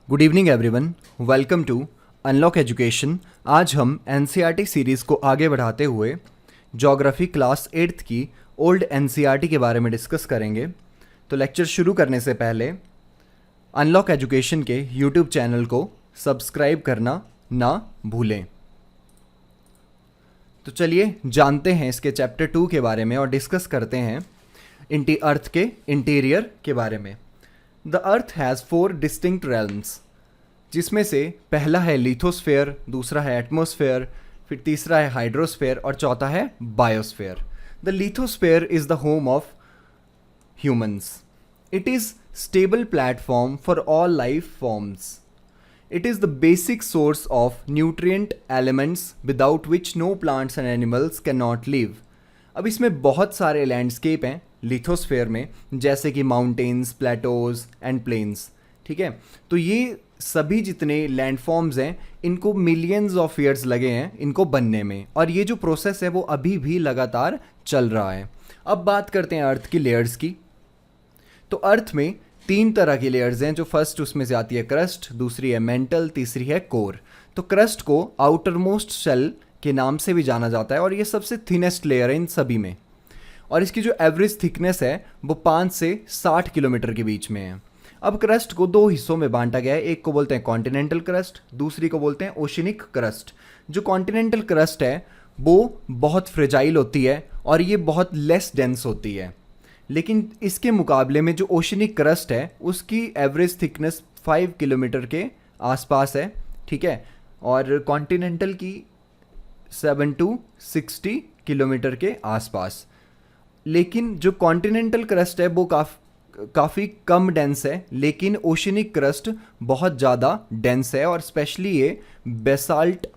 Good evening everyone, welcome to unlock education. आज हम NCERT series को आगे बढ़ाते हुए ज्योग्राफी क्लास 8th की ओल्ड एनसीईआरटी के बारे में डिस्कस करेंगे। तो लेक्चर शुरू करने से पहले अनलॉक एजुकेशन के यूट्यूब चैनल को सब्सक्राइब करना ना भूलें। तो चलिए जानते हैं इसके चैप्टर 2 के बारे में और डिस्कस करते हैं अर्थ के इंटीरियर के बारे में। The earth has 4 distinct realms, जिसमें से पहला है लिथोस्फेयर, दूसरा है एटमॉस्फेयर, फिर तीसरा है हाइड्रोस्फेयर और चौथा है biosphere. The lithosphere is the home of humans. It is stable platform for all life forms. It is the basic source of nutrient elements without which no plants and animals cannot live. अब इसमें बहुत सारे landscape हैं lithosphere में, जैसे कि mountains, Plato's and planes. ठीक है, तो ये सभी जितने लैंडफॉर्म्स हैं इनको मिलियंस ऑफ ईयर्स लगे हैं इनको बनने में, और ये जो प्रोसेस है वो अभी भी लगातार चल रहा है। अब बात करते हैं अर्थ की लेयर्स की। तो अर्थ में 3 तरह की लेयर्स हैं। जो फर्स्ट उसमें से आती है क्रस्ट, दूसरी है मेंटल, तीसरी है कोर। तो क्रस्ट को आउटर मोस्ट शेल के नाम से भी जाना जाता है और ये सबसे थिनेस्ट लेयर है इन सभी में, और इसकी जो एवरेज थिकनेस है वो 5 से 60 किलोमीटर के बीच में है। अब क्रस्ट को 2 हिस्सों में बांटा गया है। एक को बोलते हैं कॉन्टिनेंटल क्रस्ट, दूसरी को बोलते हैं ओशनिक क्रस्ट। जो कॉन्टिनेंटल क्रस्ट है वो बहुत फ्रेजाइल होती है और ये बहुत लेस डेंस होती है, लेकिन इसके मुकाबले में जो ओशनिक क्रस्ट है उसकी एवरेज थिकनेस 5 किलोमीटर के आसपास है। ठीक है, और कॉन्टिनेंटल की 7 to 60 किलोमीटर के आसपास। लेकिन जो कॉन्टिनेंटल क्रस्ट है वो काफ़ी कम डेंस है, लेकिन ओशनिक क्रस्ट बहुत ज़्यादा डेंस है और स्पेशली ये बेसाल्ट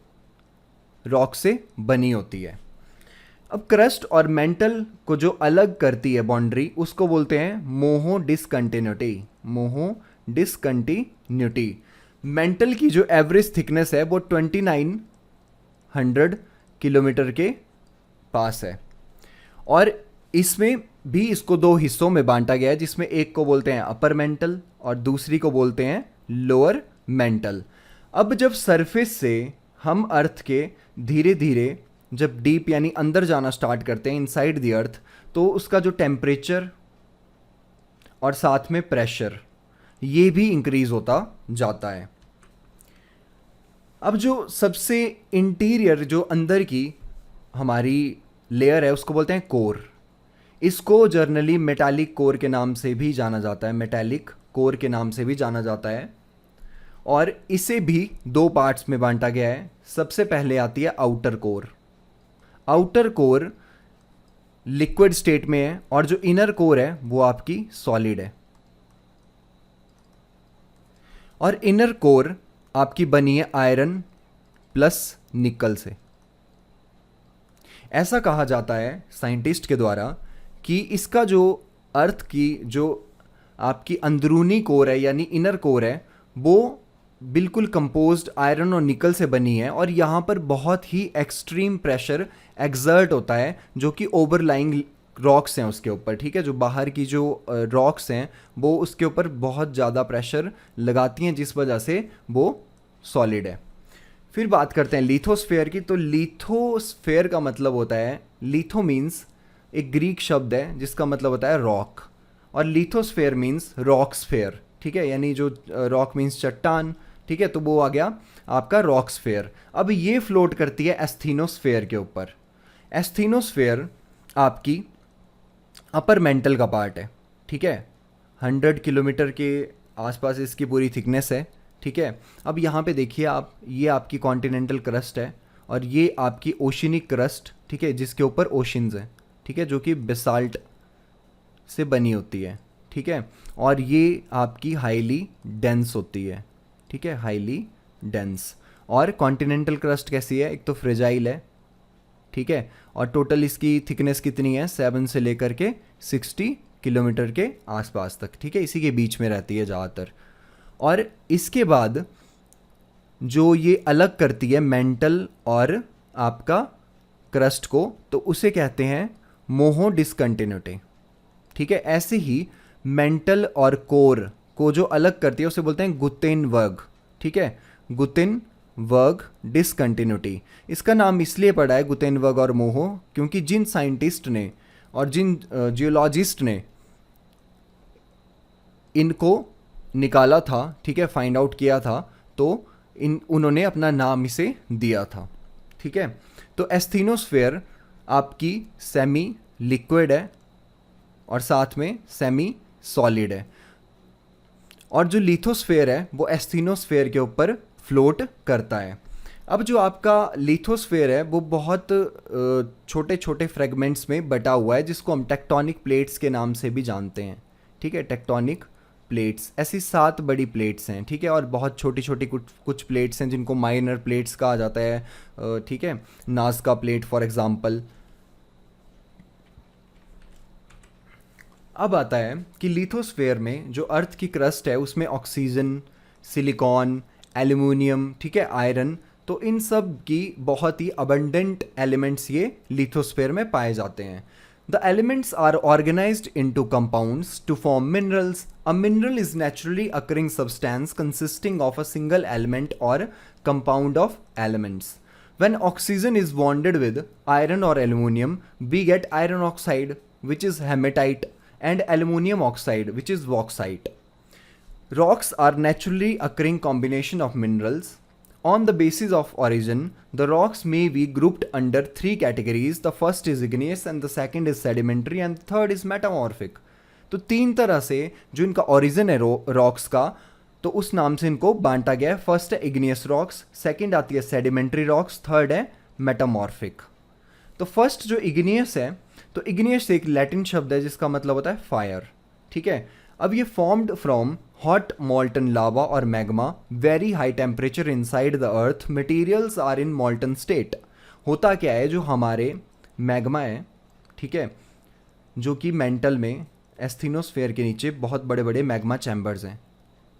रॉक से बनी होती है। अब क्रस्ट और मेंटल को जो अलग करती है बाउंड्री, उसको बोलते हैं मोहो डिसकंटिन्यूटी। मोहो डिसकंटिन्यूटी। मेंटल की जो एवरेज थिकनेस है वो 2900 किलोमीटर के पास है, और इसमें भी इसको 2 हिस्सों में बांटा गया है, जिसमें एक को बोलते हैं अपर मेंटल और दूसरी को बोलते हैं लोअर मेंटल। अब जब सरफेस से हम अर्थ के धीरे धीरे जब डीप यानी अंदर जाना स्टार्ट करते हैं इनसाइड द अर्थ, तो उसका जो टेम्परेचर और साथ में प्रेशर ये भी इंक्रीज होता जाता है। अब जो सबसे इंटीरियर जो अंदर की हमारी लेयर है उसको बोलते हैं कोर। इसको जर्नली मेटालिक कोर के नाम से भी जाना जाता है, मेटालिक कोर के नाम से भी जाना जाता है, और इसे भी 2 पार्ट्स में बांटा गया है। सबसे पहले आती है outer core. Outer core liquid state में है और जो इनर कोर है वो आपकी सॉलिड है, और इनर कोर आपकी बनी है आयरन प्लस निकल से। ऐसा कहा जाता है साइंटिस्ट के द्वारा कि इसका जो अर्थ की जो आपकी अंदरूनी कोर है यानी इनर कोर है वो बिल्कुल कंपोज्ड आयरन और निकल से बनी है, और यहाँ पर बहुत ही एक्सट्रीम प्रेशर एक्सर्ट होता है जो कि ओवरलाइंग रॉक्स हैं उसके ऊपर। ठीक है, जो बाहर की जो रॉक्स हैं वो उसके ऊपर बहुत ज़्यादा प्रेशर लगाती हैं, जिस वजह से वो सॉलिड है। फिर बात करते हैं लिथोस्फेयर की। तो लिथोस्फेयर का मतलब होता है, लिथो मीन्स एक ग्रीक शब्द है जिसका मतलब होता है रॉक, और लिथोस्फेयर मीन्स रॉक स्फेयर। ठीक है, यानी जो रॉक मीन्स चट्टान। ठीक है, तो वो आ गया आपका रॉक स्फेयर। अब ये फ्लोट करती है एस्थीनोस्फेयर के ऊपर। एस्थीनोस्फेयर आपकी अपर मेंटल का पार्ट है। ठीक है, 100 किलोमीटर के आसपास इसकी पूरी थिकनेस है। ठीक है, अब यहाँ पे देखिए आप, ये आपकी कॉन्टिनेंटल क्रस्ट है और ये आपकी ओशनिक क्रस्ट। ठीक है, जिसके ऊपर ओशंस हैं। ठीक है, जो कि बेसाल्ट से बनी होती है। ठीक है, और ये आपकी हाईली डेंस होती है। ठीक है, हाईली डेंस। और कॉन्टिनेंटल क्रस्ट कैसी है, एक तो फ्रेजाइल है। ठीक है, और टोटल इसकी थिकनेस कितनी है, 7 से लेकर के 60 किलोमीटर के आसपास तक। ठीक है, इसी के बीच में रहती है ज़्यादातर। और इसके बाद जो ये अलग करती है मेंटल और आपका क्रस्ट को, तो उसे कहते हैं मोहो डिसकंटिन्यूटी। ठीक है, ऐसे ही मेंटल और कोर को जो अलग करती है उसे बोलते हैं गुतेनबर्ग, ठीक है, गुतेनबर्ग डिसकंटिन्यूटी। इसका नाम इसलिए पड़ा है गुतेनबर्ग और मोहो क्योंकि जिन साइंटिस्ट ने और जिन जियोलॉजिस्ट ने इनको निकाला था, ठीक है, फाइंड आउट किया था, तो उन्होंने अपना नाम इसे दिया था, ठीक है। तो एस्थीनोस्फेयर आपकी सेमी लिक्विड है और साथ में सेमी सॉलिड है, और जो लिथोस्फेयर है वो एस्थीनोस्फेयर के ऊपर फ्लोट करता है। अब जो आपका लिथोस्फेयर है वो बहुत छोटे छोटे फ्रेगमेंट्स में बटा हुआ है जिसको हम टेक्टोनिक प्लेट्स के नाम से भी जानते हैं, ठीक है, टेक्टोनिक प्लेट्स, ऐसी 7 बड़ी प्लेट्स हैं, ठीक है, और बहुत छोटी छोटी कुछ प्लेट्स हैं जिनको माइनर प्लेट्स कहा जाता है, ठीक है, नाज़का प्लेट फॉर एग्जांपल। अब आता है कि लिथोस्फेयर में जो अर्थ की क्रस्ट है उसमें ऑक्सीजन, सिलिकॉन, एल्यूमिनियम, ठीक है, आयरन, तो इन सब की बहुत ही अबंडेंट एलिमेंट्स ये लिथोस्फेयर में पाए जाते हैं। The elements are organized into compounds to form minerals. A mineral is naturally occurring substance consisting of a single element or compound of elements. When oxygen is bonded with iron or aluminium, we get iron oxide, which is hematite, and aluminium oxide, which is bauxite. Rocks are naturally occurring combination of minerals. On the basis of origin, the rocks may be grouped under 3 categories. The first is igneous and the second is sedimentary and the third is metamorphic. तो 3 तरह से जो इनका origin है rocks का, तो उस नाम से इनको बांटा गया है। फर्स्ट है इग्नियस रॉक्स, सेकंड आती है सेडिमेंट्री रॉक्स, थर्ड है मेटामॉर्फिक। तो फर्स्ट जो इग्नियस है, तो इग्नियस एक लैटिन शब्द है जिसका मतलब होता है फायर, ठीक है। अब ये formed from hot molten lava और magma, very high temperature inside the earth, materials are in molten state. होता क्या है, जो हमारे मैग्मा है, ठीक है, जो कि मेंटल में एस्थीनोस्फेयर के नीचे बहुत बड़े बड़े मैग्मा चैम्बर्स हैं,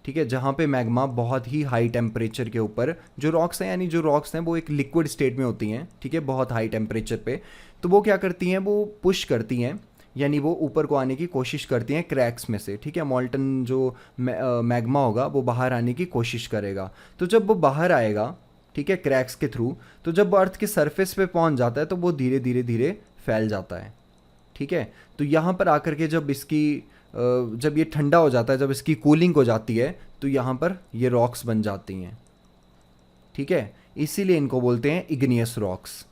ठीक है, जहाँ पे मैग्मा बहुत ही हाई टेम्परेचर के ऊपर जो रॉक्स हैं, यानी जो रॉक्स हैं वो एक लिक्विड स्टेट में होती हैं, ठीक है, बहुत हाई टेम्परेचर पे, तो वो क्या करती हैं, वो पुश करती हैं, यानी वो ऊपर को आने की कोशिश करती हैं क्रैक्स में से, ठीक है। मॉल्टन जो मैग्मा होगा वो बाहर आने की कोशिश करेगा, तो जब वो बाहर आएगा, ठीक है, क्रैक्स के थ्रू, तो जब वो अर्थ के सरफेस पे पहुंच जाता है तो वो धीरे धीरे धीरे फैल जाता है, ठीक है। तो यहाँ पर आकर के जब ये ठंडा हो जाता है, जब इसकी कूलिंग हो जाती है, तो यहाँ पर ये रॉक्स बन जाती हैं, ठीक है, इसीलिए इनको बोलते हैं इग्नियस रॉक्स,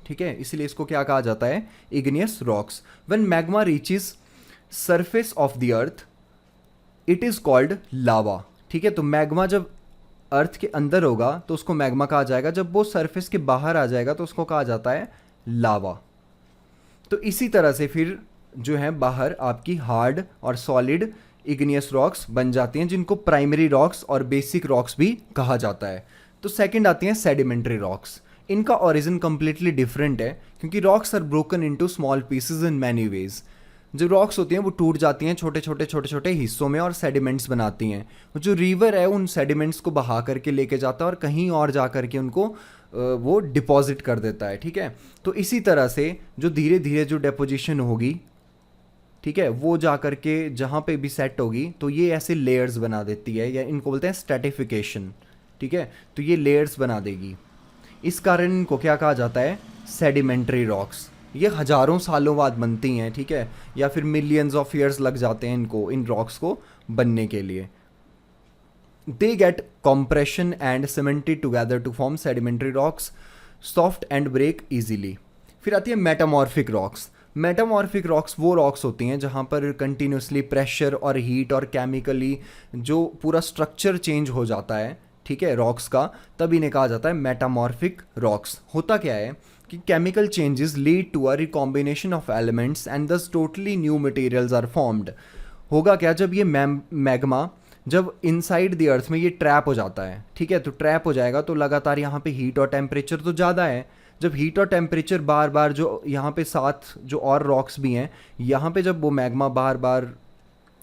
ठीक है, इसीलिए इसको क्या कहा जाता है, igneous rocks. When magma reaches surface of the earth it is called lava, ठीक है। तो मैग्मा जब अर्थ के अंदर होगा तो उसको मैग्मा कहा जाएगा, जब वो सरफेस के बाहर आ जाएगा तो उसको कहा जाता है लावा। तो इसी तरह से फिर जो है बाहर आपकी हार्ड और सॉलिड इग्नियस रॉक्स बन जाती हैं, जिनको प्राइमरी रॉक्स और बेसिक रॉक्स भी कहा जाता है। तो सेकंड आती हैं सेडिमेंट्री रॉक्स। इनका ओरिजिन कम्प्लीटली डिफरेंट है क्योंकि rocks are broken into small pieces in many ways. जो रॉक्स होती हैं वो टूट जाती हैं छोटे छोटे हिस्सों में और सेडिमेंट्स बनाती हैं। जो रिवर है उन सेडिमेंट्स को बहा करके लेके जाता है और कहीं और जा करके उनको वो डिपॉजिट कर देता है, ठीक है। तो इसी तरह से जो धीरे धीरे जो डेपोजिशन होगी, ठीक है, वो जा करके जहाँ पे भी सेट होगी तो ये ऐसे लेयर्स बना देती है, या इनको बोलते हैं स्ट्रैटिफिकेशन, ठीक है। तो ये लेयर्स बना देगी, इस कारण इनको क्या कहा जाता है, सेडिमेंट्री रॉक्स। ये हज़ारों सालों बाद बनती हैं, ठीक है, या फिर मिलियंस ऑफ ईयर्स लग जाते हैं इनको, इन रॉक्स को बनने के लिए। They get compression and cemented together to form sedimentary rocks, soft and break easily. फिर आती है मेटामॉर्फिक रॉक्स। मेटामॉर्फिक रॉक्स वो रॉक्स होती हैं जहाँ पर कंटिन्यूसली प्रेशर और हीट और केमिकली जो पूरा स्ट्रक्चर चेंज हो जाता है, ठीक है, रॉक्स का, तब इन्हें कहा जाता है मेटामॉर्फिक रॉक्स। होता क्या है कि chemical changes lead to a recombination of elements and thus totally new materials are formed. होगा क्या, जब ये मैग्मा जब इनसाइड द अर्थ में ये ट्रैप हो जाता है, ठीक है, तो ट्रैप हो जाएगा तो लगातार यहाँ पे हीट और टेम्परेचर तो ज़्यादा है। जब हीट और टेम्परेचर बार बार जो यहाँ पे साथ जो और रॉक्स भी हैं, यहाँ पे जब वो मैग्मा बार बार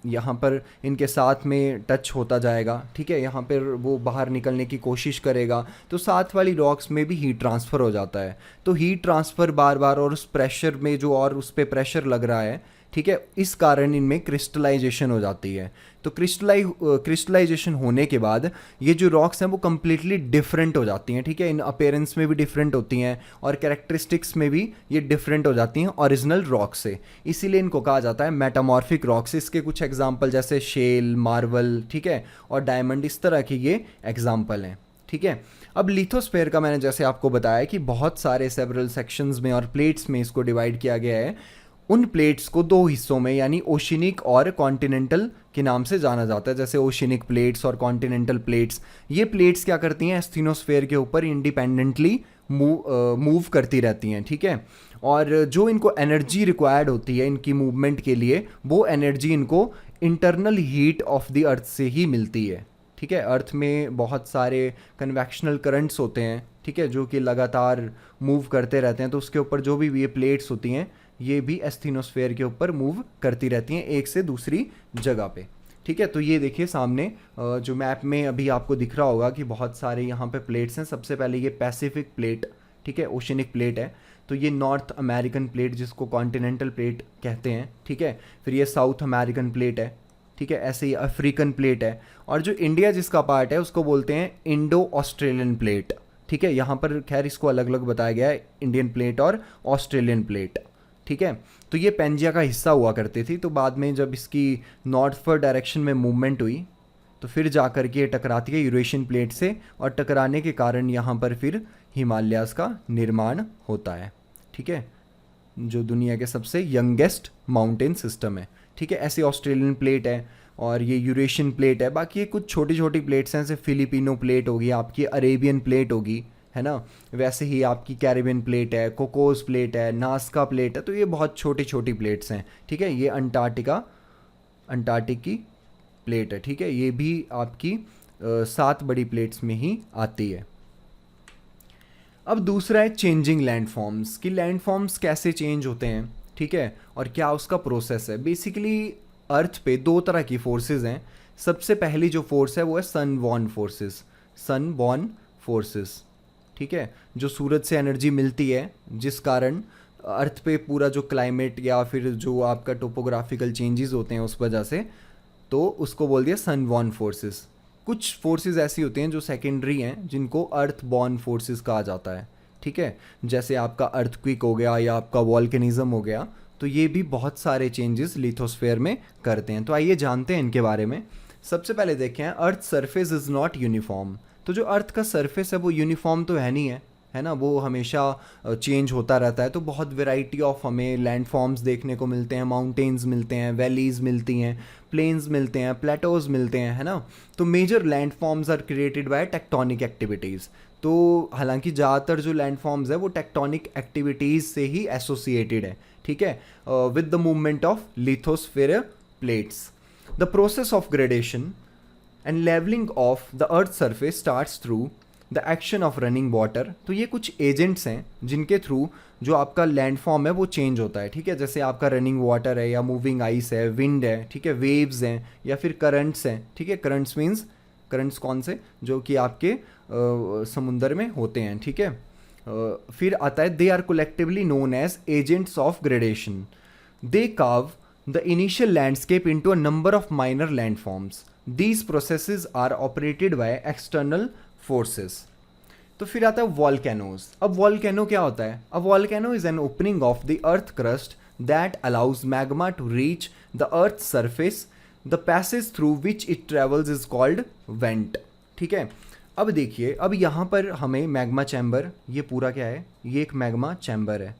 यहाँ पर इनके साथ में टच होता जाएगा, ठीक है, यहाँ पर वो बाहर निकलने की कोशिश करेगा, तो साथ वाली रॉक्स में भी हीट ट्रांसफ़र हो जाता है। तो हीट ट्रांसफ़र बार बार और उस प्रेशर में जो और उस पर प्रेशर लग रहा है, ठीक है, इस कारण इनमें क्रिस्टलाइजेशन हो जाती है। तो क्रिस्टलाइजेशन होने के बाद ये जो रॉक्स हैं वो कम्प्लीटली डिफरेंट हो जाती हैं, ठीक है, इन अपेयरेंस में भी डिफरेंट होती हैं और कैरेक्टरिस्टिक्स में भी ये डिफरेंट हो जाती हैं ओरिजिनल रॉक से। इसीलिए इनको कहा जाता है मेटामॉर्फिक रॉक्स। इसके कुछ एग्जाम्पल जैसे शेल, मार्वल, ठीक है, और डायमंड, इस तरह के ये एग्जाम्पल हैं, ठीक है। अब लिथोस्फेयर का मैंने जैसे आपको बताया कि बहुत सारे सेवरल सेक्शंस में और प्लेट्स में इसको डिवाइड किया गया है। उन प्लेट्स को दो हिस्सों में यानी ओशिनिक और कॉन्टिनेंटल के नाम से जाना जाता है, जैसे ओशिनिक प्लेट्स और कॉन्टिनेंटल प्लेट्स। ये प्लेट्स क्या करती हैं, एस्थीनोस्फेयर के ऊपर इंडिपेंडेंटली मूव करती रहती हैं, ठीक है। और जो इनको एनर्जी रिक्वायर्ड होती है इनकी मूवमेंट के लिए, वो एनर्जी इनको इंटरनल हीट ऑफ द अर्थ से ही मिलती है, ठीक है। अर्थ में बहुत सारे कन्वेक्शनल करंट्स होते हैं, ठीक है, जो कि लगातार मूव करते रहते हैं। तो उसके ऊपर जो भी ये प्लेट्स होती हैं ये भी एस्थीनोस्फेयर के ऊपर मूव करती रहती हैं एक से दूसरी जगह पे, ठीक है। तो ये देखिए सामने जो मैप में अभी आपको दिख रहा होगा कि बहुत सारे यहाँ पे प्लेट्स हैं। सबसे पहले ये पैसिफिक प्लेट, ठीक है, ओशनिक प्लेट है। तो ये नॉर्थ अमेरिकन प्लेट जिसको कॉन्टिनेंटल प्लेट कहते हैं, ठीक है। फिर ये साउथ अमेरिकन प्लेट है, ठीक है। ऐसे ही अफ्रीकन प्लेट है। और जो इंडिया जिसका पार्ट है उसको बोलते हैं इंडो ऑस्ट्रेलियन प्लेट, ठीक है। यहाँ पर खैर इसको अलग अलग बताया गया है, इंडियन प्लेट और ऑस्ट्रेलियन प्लेट, ठीक है। तो ये पेंजिया का हिस्सा हुआ करती थी। तो बाद में जब इसकी नॉर्थवर्ड डायरेक्शन में मूवमेंट हुई तो फिर जा कर के टकराती है यूरेशियन प्लेट से, और टकराने के कारण यहाँ पर फिर हिमालयाज़ का निर्माण होता है, ठीक है, जो दुनिया के सबसे यंगेस्ट माउंटेन सिस्टम है, ठीक है। ऐसे ऑस्ट्रेलियन प्लेट है और ये यूरेशियन प्लेट है। बाकी ये कुछ छोटी छोटी प्लेट्स हैं, जैसे फिलिपिनो प्लेट होगी, आपकी अरेबियन प्लेट होगी, है ना। वैसे ही आपकी कैरिबियन प्लेट है, कोकोस प्लेट है, नास्का प्लेट है। तो ये बहुत छोटी छोटी प्लेट्स हैं, ठीक है। ये अंटार्कटिक की प्लेट है, ठीक है। ये भी आपकी 7 बड़ी प्लेट्स में ही आती है। अब दूसरा है चेंजिंग लैंडफॉर्म्स, कि लैंडफॉर्म्स कैसे चेंज होते हैं, ठीक है, और क्या उसका प्रोसेस है। बेसिकली अर्थ पे 2 तरह की फोर्सेस हैं। सबसे पहली जो फोर्स है वो है सन बॉर्न फोर्सेस, ठीक है, जो सूरज से एनर्जी मिलती है, जिस कारण अर्थ पे पूरा जो क्लाइमेट या फिर जो आपका टोपोग्राफिकल चेंजेस होते हैं उस वजह से, तो उसको बोल दिया सन बॉर्न फोर्सेस। कुछ फोर्सेस ऐसी होती हैं जो सेकेंडरी हैं, जिनको अर्थ बॉर्न फोर्सेस कहा जाता है, ठीक है। जैसे आपका अर्थक्विक हो गया या आपका वॉल्केनिज्म हो गया। तो ये भी बहुत सारे चेंजेस लिथोस्फेयर में करते हैं। तो आइए जानते हैं इनके बारे में। सबसे पहले देखें, earth surface is not uniform. तो जो अर्थ का सरफेस है वो यूनिफॉर्म तो है नहीं है ना, वो हमेशा चेंज होता रहता है। तो बहुत वैरायटी ऑफ हमें लैंडफॉर्म्स देखने को मिलते हैं, माउंटेन्स मिलते हैं, वैलीज़ मिलती हैं, प्लेन्स मिलते हैं, प्लेटोज़ मिलते हैं, है ना। तो major landforms are created by tectonic activities. तो हालांकि ज़्यादातर जो लैंडफॉर्म्स है वो टेक्टोनिक एक्टिविटीज़ से ही एसोसिएटेड है, ठीक है, with the movement of lithosphere plates. The process of gradation and levelling of the earth surface starts through the action of running water. तो ये कुछ एजेंट्स हैं जिनके थ्रू जो आपका लैंडफॉर्म है वो चेंज होता है, ठीक है। जैसे आपका रनिंग वाटर है या मूविंग आइस है, विंड है, ठीक है, वेव्स हैं या फिर करंट्स हैं, ठीक है। करंट्स मीन्स करंट्स कौन से, जो कि आपके समुंदर में होते हैं, ठीक है। फिर आता है they are collectively known as agents of gradation. They carve the initial landscape into a number of minor landforms. These processes are operated by external forces. तो फिर आता है वॉल्केनोज। अब वॉल्केनो क्या होता है? A volcano is an opening of the earth crust that allows magma to reach the earth surface. The passage through which it travels is called vent, ठीक है। अब देखिए, अब यहाँ पर हमें मैग्मा चैम्बर, ये पूरा क्या है, ये एक मैग्मा चैम्बर है,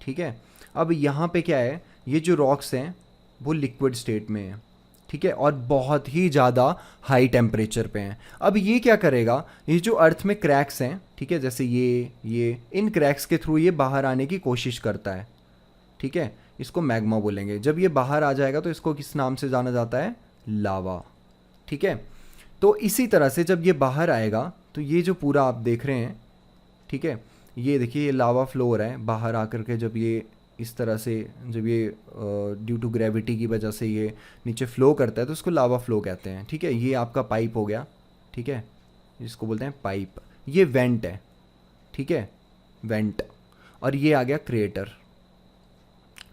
ठीक है। अब यहाँ पे क्या है, ये जो रॉक्स हैं वो लिक्विड स्टेट में है, ठीक है, और बहुत ही ज़्यादा हाई टेम्परेचर पे हैं। अब ये क्या करेगा, ये जो अर्थ में क्रैक्स हैं, ठीक है, जैसे ये इन क्रैक्स के थ्रू ये बाहर आने की कोशिश करता है, ठीक है। इसको मैग्मा बोलेंगे। जब ये बाहर आ जाएगा तो इसको किस नाम से जाना जाता है? लावा, ठीक है। तो इसी तरह से जब ये बाहर आएगा तो ये जो पूरा आप देख रहे हैं, ठीक है, ये देखिए ये लावा फ्लो हो रहा है बाहर आकर के। जब ये इस तरह से, जब ये ड्यू टू ग्रेविटी की वजह से ये नीचे फ्लो करता है तो उसको लावा फ्लो कहते हैं, ठीक है। ये आपका पाइप हो गया, ठीक है, जिसको बोलते हैं पाइप। ये वेंट है, ठीक है, वेंट। और ये आ गया क्रेटर।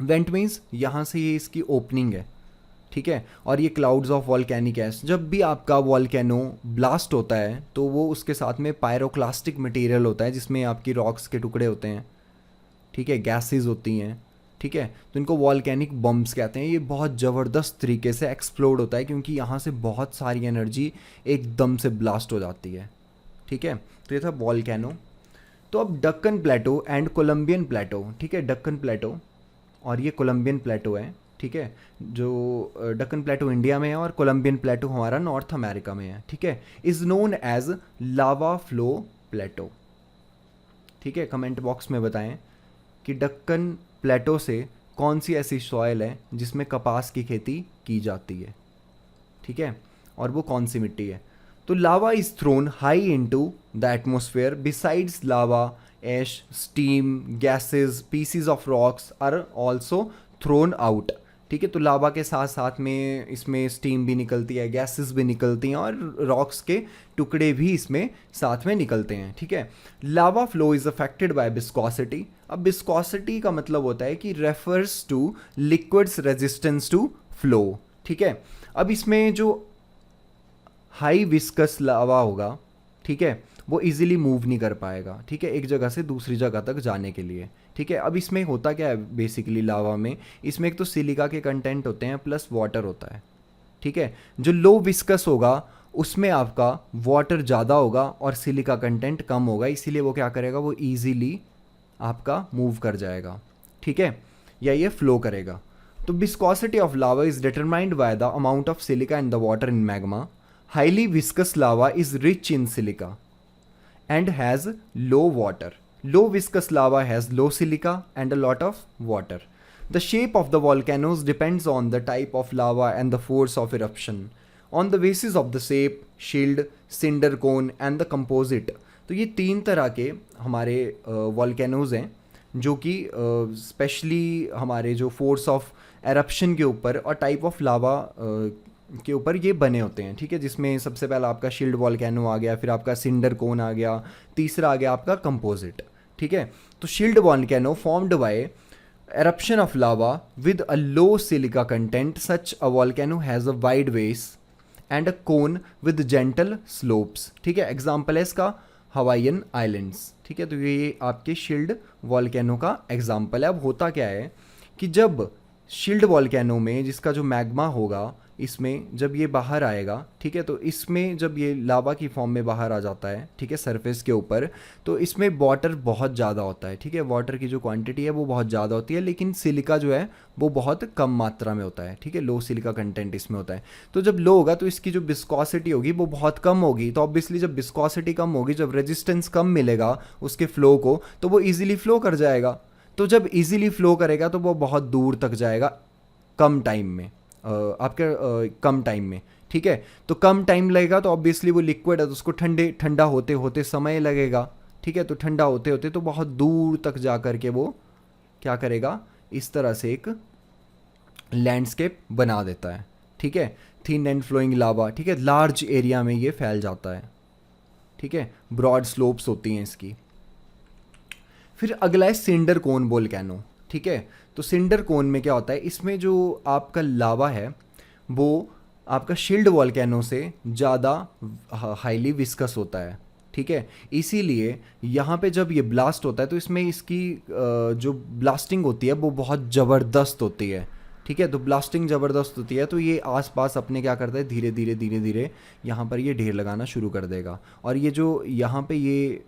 वेंट मीन्स यहाँ से ये इसकी ओपनिंग है, ठीक है। और ये क्लाउड्स ऑफ वॉल्केनिक एश, जब भी आपका वॉल्केनो ब्लास्ट होता है तो वो उसके साथ में पायरोक्लास्टिक मटेरियल होता है जिसमें आपकी रॉक्स के टुकड़े होते हैं, ठीक है, गैसेस होती हैं, ठीक है। तो इनको वॉल्केनिक बम्स कहते हैं। ये बहुत ज़बरदस्त तरीके से एक्सप्लोड होता है क्योंकि यहाँ से बहुत सारी एनर्जी एकदम से ब्लास्ट हो जाती है, ठीक है। तो ये था वॉल्केनो। तो अब डक्कन प्लेटो एंड कोलंबियन प्लेटो, ठीक है, डक्कन प्लेटो और ये कोलंबियन प्लेटो है, ठीक है। जो डक्कन प्लेटो इंडिया में है और कोलंबियन प्लेटो हमारा नॉर्थ अमेरिका में है, ठीक है। Is known as lava flow plateau, ठीक है। कमेंट बॉक्स में बताएं कि डक्कन प्लेटो से कौन सी ऐसी सॉइल है जिसमें कपास की खेती की जाती है, ठीक है, और वो कौन सी मिट्टी है। तो lava is thrown high into the atmosphere. Besides lava, ash, steam, gases, pieces of rocks are also thrown out, ठीक है। तो लावा के साथ साथ में इसमें स्टीम भी निकलती है, गैसेस भी निकलती हैं और रॉक्स के टुकड़े भी इसमें साथ में निकलते हैं, ठीक है। Lava flow is affected by viscosity. अब विस्कोसिटी का मतलब होता है कि refers to liquids resistance to flow, ठीक है। अब इसमें जो हाई विस्कस लावा होगा, ठीक है, वो इजीली मूव नहीं कर पाएगा, ठीक है, एक जगह से दूसरी जगह तक जाने के लिए, ठीक है। अब इसमें होता क्या है बेसिकली लावा में, इसमें एक तो सिलिका के कंटेंट होते हैं प्लस वाटर होता है, ठीक है। जो लो विस्कस होगा उसमें आपका वाटर ज़्यादा होगा और सिलिका कंटेंट कम होगा, इसीलिए वो क्या करेगा, वो ईजीली आपका मूव कर जाएगा, ठीक है, या ये फ्लो करेगा। तो viscosity of lava is determined by the amount of silica in the water in magma. Highly viscous lava is rich in silica and has low water. Low viscous lava has low silica and a lot of water. The shape of the volcanoes depends on the type of lava and the force of eruption. On the basis of the shape, shield, cinder cone and the composite. तो ये तीन तरह के हमारे volcanoes हैं जो कि specially हमारे जो फोर्स ऑफ एरप्शन के ऊपर और टाइप ऑफ लावा के ऊपर ये बने होते हैं, ठीक है। जिसमें सबसे पहला आपका शील्ड वॉल्केनो आ गया, फिर आपका सिंडर कोन आ गया, तीसरा आ गया आपका कंपोजिट, ठीक है। तो shield volcano formed by eruption of lava with a low silica content. Such a volcano has a wide base and a cone with gentle slopes, ठीक है। एग्जाम्पल है इसका हवाईयन आइलैंड्स, ठीक है। तो ये आपके शील्ड वॉल्केनो का एग्जाम्पल है। अब होता क्या है कि जब शील्ड वॉल्केनो में जिसका जो मैग्मा होगा इसमें जब ये बाहर आएगा, ठीक है, तो इसमें जब ये लावा की फॉर्म में बाहर आ जाता है, ठीक है, सरफेस के ऊपर, तो इसमें वाटर बहुत ज़्यादा होता है, ठीक है। वाटर की जो क्वांटिटी है वो बहुत ज़्यादा होती है, लेकिन सिलिका जो है वो बहुत कम मात्रा में होता है, ठीक है। लो सिलिका कंटेंट इसमें होता है। तो जब लो होगा तो इसकी जो विस्कोसिटी होगी वो बहुत कम होगी। तो ऑब्वियसली जब विस्कोसिटी कम होगी, जब रेजिस्टेंस कम मिलेगा उसके फ्लो को, तो वो ईजिली फ्लो कर जाएगा। तो जब ईजिली फ्लो करेगा तो वो बहुत दूर तक जाएगा कम टाइम में, कम टाइम में, ठीक है। तो कम टाइम लगेगा तो ऑब्वियसली वो लिक्विड है तो उसको ठंडा होते होते समय लगेगा, ठीक है। तो ठंडा होते होते तो बहुत दूर तक जा कर के वो क्या करेगा, इस तरह से एक लैंडस्केप बना देता है, ठीक है। थिन एंड फ्लोइंग लावा, ठीक है, लार्ज एरिया में ये फैल जाता है, ठीक है। ब्रॉड स्लोप्स होती हैं इसकी। फिर अगला है सिंडर कोन वोल्केनो, ठीक है। तो सिंडर कोन में क्या होता है, इसमें जो आपका लावा है वो आपका शील्ड वॉल्केनो से ज़्यादा हाईली विस्कस होता है, ठीक है। इसीलिए यहाँ पे जब ये ब्लास्ट होता है तो इसमें इसकी जो ब्लास्टिंग होती है वो बहुत ज़बरदस्त होती है, ठीक है। तो ब्लास्टिंग ज़बरदस्त होती है तो ये आसपास अपने क्या करता है, धीरे धीरे यहाँ पर ये ढेर लगाना शुरू कर देगा। और ये जो यहाँ पे ये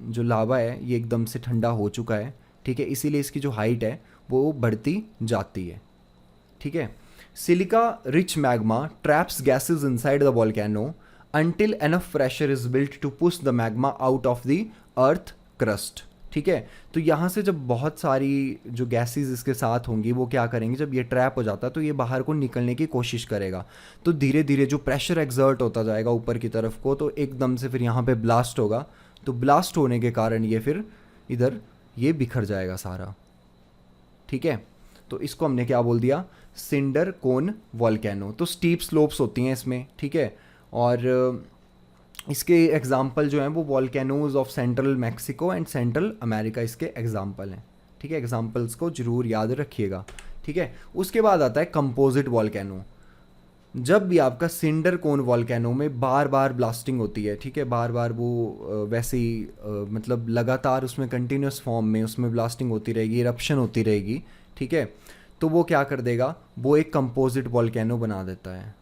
जो लावा है ये एकदम से ठंडा हो चुका है, ठीक है, इसीलिए इसकी जो हाइट है वो बढ़ती जाती है, ठीक है। Silica rich magma traps gases inside the volcano until enough pressure is built to push the magma out of the earth crust, ठीक है। तो यहाँ से जब बहुत सारी जो गैसेस इसके साथ होंगी वो क्या करेंगे, जब ये ट्रैप हो जाता है तो ये बाहर को निकलने की कोशिश करेगा। तो धीरे धीरे जो प्रेशर एक्सर्ट होता जाएगा ऊपर की तरफ को, तो एकदम से फिर यहाँ पे ब्लास्ट होगा। तो ब्लास्ट होने के कारण ये फिर इधर ये बिखर जाएगा सारा, ठीक है। तो इसको हमने क्या बोल दिया, सिंडर कोन वॉल्केनो। तो स्टीप स्लोप्स होती हैं इसमें, ठीक है। और इसके एग्जाम्पल जो हैं वो volcanoes of central Mexico and central America इसके एग्जाम्पल हैं, ठीक है, एग्जाम्पल्स को जरूर याद रखिएगा। ठीक है, उसके बाद आता है कंपोजिट वॉल्केनो। जब भी आपका सिंडर कोन वॉल्केनो में बार बार ब्लास्टिंग होती है, ठीक है, बार बार वो वैसे ही मतलब लगातार उसमें कंटिन्यूस फॉर्म में उसमें ब्लास्टिंग होती रहेगी, इरप्शन होती रहेगी, ठीक है, तो वो क्या कर देगा, वो एक कंपोजिट वॉल्केनो बना देता है।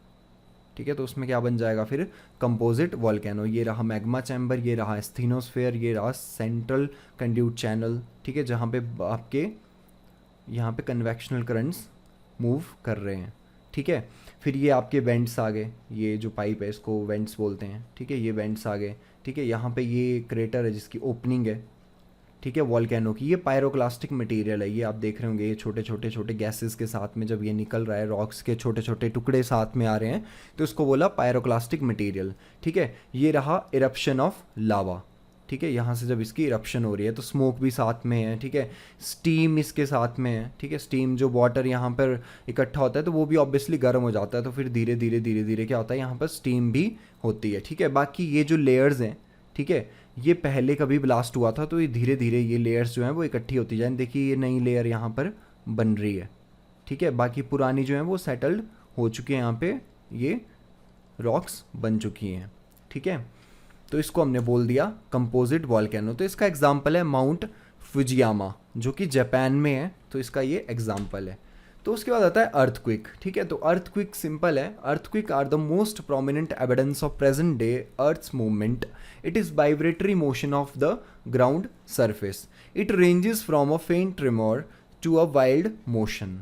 ठीक है, तो उसमें क्या बन जाएगा फिर, कंपोजिट वॉल्केनो। ये रहा मैग्मा चैम्बर, ये रहा एस्थीनोस्फेयर, ये रहा सेंट्रल कंड्यूट चैनल, ठीक है, जहाँ पे आपके यहाँ पे कन्वेक्शनल करंट्स मूव कर रहे हैं। ठीक है, फिर ये आपके वेंट्स आ गए, ये जो पाइप है इसको वेंट्स बोलते हैं। ठीक है, ये वेंट्स आ गए। ठीक है, यहाँ पे ये क्रेटर है जिसकी ओपनिंग है, ठीक है, वॉल्केनो की। ये पायरोक्लास्टिक मटेरियल है, ये आप देख रहे होंगे, ये छोटे छोटे छोटे गैसेस के साथ में जब ये निकल रहा है, रॉक्स के छोटे छोटे टुकड़े साथ में आ रहे हैं, तो इसको बोला पायरोक्लास्टिक मटेरियल। ठीक है, ये रहा इरप्शन ऑफ लावा। ठीक है, यहाँ से जब इसकी इरप्शन हो रही है तो स्मोक भी साथ में है। ठीक है, स्टीम इसके साथ में है। ठीक है, स्टीम जो वाटर यहाँ पर इकट्ठा होता है तो वो भी ऑब्वियसली गर्म हो जाता है, तो फिर धीरे धीरे धीरे धीरे क्या होता है, यहाँ पर स्टीम भी होती है। ठीक है, बाकी ये जो लेयर्स हैं, ठीक है, ये पहले कभी ब्लास्ट हुआ था तो ये धीरे धीरे ये लेयर्स जो हैं वो इकट्ठी होती जाए। देखिए ये नई लेयर यहाँ पर बन रही है। ठीक है, बाकी पुरानी जो है वो सेटल्ड हो चुकी है, यहाँ पे ये रॉक्स बन चुकी हैं। ठीक है, तो इसको हमने बोल दिया कंपोजिट वॉल्केनो। तो इसका एग्जाम्पल है माउंट फुजियामा जो कि जापान में है, तो इसका ये एग्जाम्पल है। तो उसके बाद आता है अर्थक्विक। ठीक है, तो अर्थक्विक सिंपल है, earthquake are the most prominent evidence of present day earth's movement. It is vibratory motion of the ground surface. It ranges from a faint tremor to a wild motion.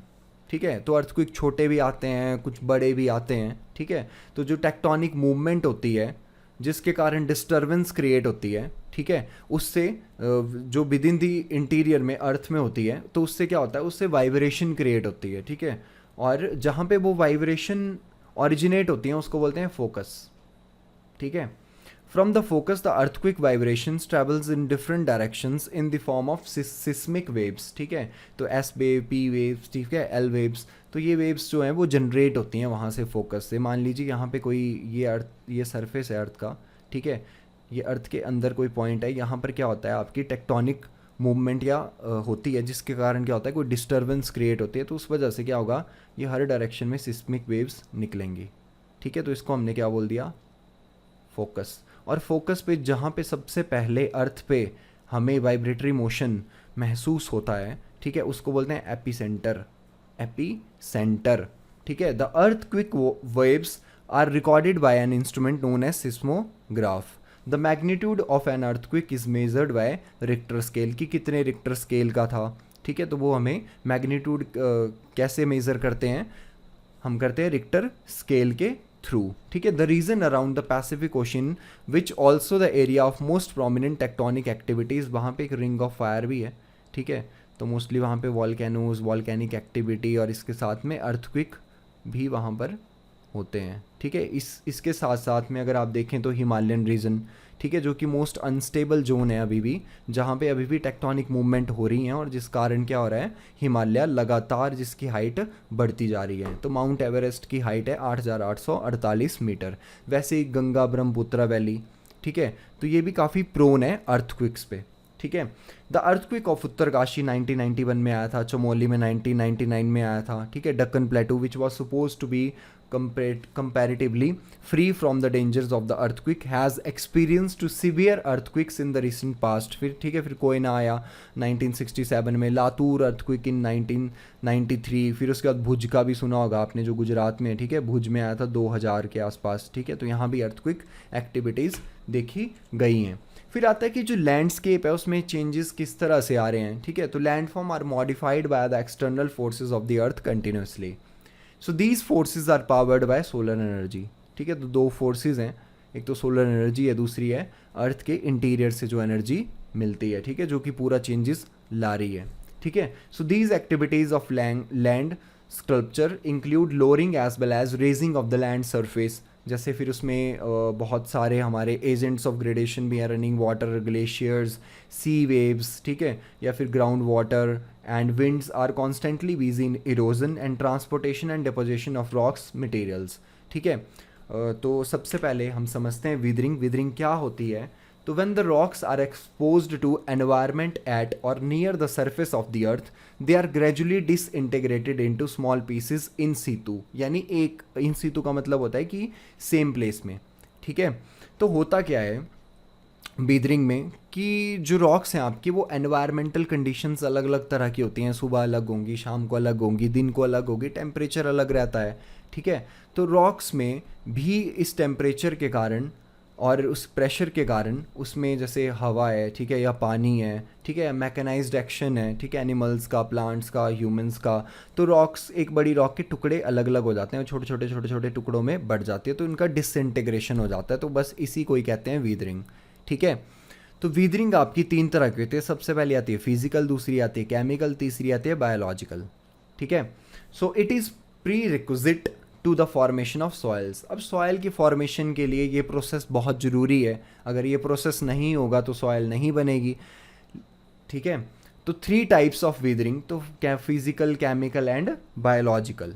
ठीक है, तो earthquake छोटे भी आते हैं, कुछ बड़े भी आते हैं। ठीक है, तो जो टेक्टोनिक मूवमेंट होती है जिसके कारण डिस्टर्बेंस क्रिएट होती है, ठीक है, उससे जो विद इन दी इंटीरियर में अर्थ में होती है, तो उससे क्या होता है, उससे वाइब्रेशन क्रिएट होती है। ठीक है, और जहाँ पे वो वाइब्रेशन ओरिजिनेट होती है उसको बोलते हैं फोकस। ठीक है, from the focus the earthquake vibrations travels in different directions in the form of seismic waves. ठीक है, तो एस वेव, पी वेव्स, ठीक है, एल वेव्स, तो ये वेव्स जो हैं वो जनरेट होती हैं वहाँ से फोकस से। मान लीजिए यहाँ पे कोई ये सरफेस है अर्थ का, ठीक है, ये अर्थ के अंदर कोई पॉइंट है, यहाँ पर क्या होता है आपकी टेक्टोनिक मूवमेंट या होती है, जिसके कारण क्या होता है कोई डिस्टर्बेंस क्रिएट होती है, तो उस वजह से क्या होगा, ये हर डायरेक्शन में सिस्मिक वेव्स निकलेंगी। ठीक है, तो इसको हमने क्या बोल दिया, फोकस। और फोकस पे जहाँ पे सबसे पहले अर्थ पे हमें वाइब्रेटरी मोशन महसूस होता है, ठीक है, उसको बोलते हैं एपी सेंटर। एपी सेंटर, ठीक है, the earthquake waves are recorded by an instrument known as seismograph. The magnitude of an earthquake is measured by Richter scale, कि कितने रिक्टर स्केल का था। ठीक है, तो वो हमें मैग्नीट्यूड कैसे मेज़र करते हैं, हम करते हैं रिक्टर स्केल के थ्रू। ठीक है, the region around the Pacific ocean which also the area of most prominent tectonic activities, वहाँ पे एक रिंग ऑफ फायर भी है। ठीक है, तो मोस्टली वहाँ पे वॉल्केनोज, वॉल्केनिक एक्टिविटी और इसके साथ में अर्थक्विक भी वहाँ पर होते हैं। ठीक है, इसके साथ साथ में अगर आप देखें तो हिमालयन रीजन, ठीक है, जो कि मोस्ट अनस्टेबल जोन है अभी भी, जहाँ पे अभी भी टेक्टोनिक मूवमेंट हो रही हैं और जिस कारण क्या हो रहा है, हिमालय लगातार जिसकी हाइट बढ़ती जा रही है। तो माउंट एवरेस्ट की हाइट है 8,848 मीटर। वैसे ही गंगा ब्रह्मपुत्रा वैली, ठीक है, तो ये भी काफ़ी प्रोन है अर्थक्विक्स पे। ठीक है, द अर्थक्विक ऑफ उत्तरकाशी 1991 में आया था, चमोली में 1999 में आया था। ठीक है, Deccan plateau which was suppose to be comparatively free from the dangers of the earthquake has experienced to severe earthquakes in the recent past। फिर ठीक है, फिर कोयना आया 1967 में, लातूर अर्थक्विक इन 1993, फिर उसके बाद भुज का भी सुना होगा आपने जो गुजरात में, ठीक है, भुज में आया था 2000 के आसपास। ठीक है, तो यहाँ भी अर्थक्विक एक्टिविटीज़ देखी गई हैं। फिर आता है कि जो लैंडस्केप है उसमें चेंजेस किस तरह से आ रहे हैं। ठीक है, तो landform are modified by the external forces of the earth continuously. So these forces are powered by solar energy. ठीक है, तो दो फोर्सेज हैं, एक तो सोलर एनर्जी है, दूसरी है अर्थ के इंटीरियर से जो एनर्जी मिलती है। ठीक है, जो कि पूरा चेंजेस ला रही है। ठीक है, so these activities of land sculpture include lowering as well as raising of the land surface. जैसे फिर उसमें बहुत सारे हमारे एजेंट्स ऑफ ग्रेडेशन भी हैं, running water, glaciers, sea waves, ठीक है, या फिर ground water and winds are constantly busy in erosion and transportation and deposition of rocks materials. ठीक है, तो सबसे पहले हम समझते हैं विदरिंग। विदरिंग क्या होती है, तो when the rocks are exposed to environment at or near the surface of the earth, they are gradually disintegrated into small pieces in situ, यानी एक इन सीतू का मतलब होता है कि सेम प्लेस में, ठीक है। तो होता क्या है बीदरिंग में कि जो रॉक्स हैं आपकी वो एनवायरमेंटल कंडीशंस अलग अलग तरह की होती हैं, सुबह अलग होंगी, शाम को अलग होंगी, दिन को अलग होगी, टेम्परेचर अलग रहता है, ठीक है। तो रॉक्स में भी इस टेम्परेचर के कारण और उस प्रेशर के कारण उसमें जैसे हवा है, ठीक है, या पानी है, ठीक है, मैकेनाइज्ड एक्शन है, ठीक है, एनिमल्स का, प्लांट्स का, ह्यूमंस का, तो रॉक्स, एक बड़ी रॉक के टुकड़े अलग अलग हो जाते हैं, छोटे छोटे टुकड़ों में बढ़ जाती है, तो इनका डिसइंटीग्रेशन हो जाता है। तो बस इसी को ही कहते हैं वीदरिंग, ठीक है। तो वीदरिंग आपकी तीन तरह की होती है। सबसे पहले आती है फिजिकल, दूसरी आती है केमिकल, तीसरी आती है बायोलॉजिकल, ठीक है। So it is prerequisite to the formation of soils. अब सॉइल की फॉर्मेशन के लिए ये प्रोसेस बहुत ज़रूरी है, अगर ये प्रोसेस नहीं होगा तो सॉइल नहीं बनेगी, ठीक है। तो 3 टाइप्स ऑफ वीदरिंग, तो क्या, फिजिकल, केमिकल एंड बायोलॉजिकल।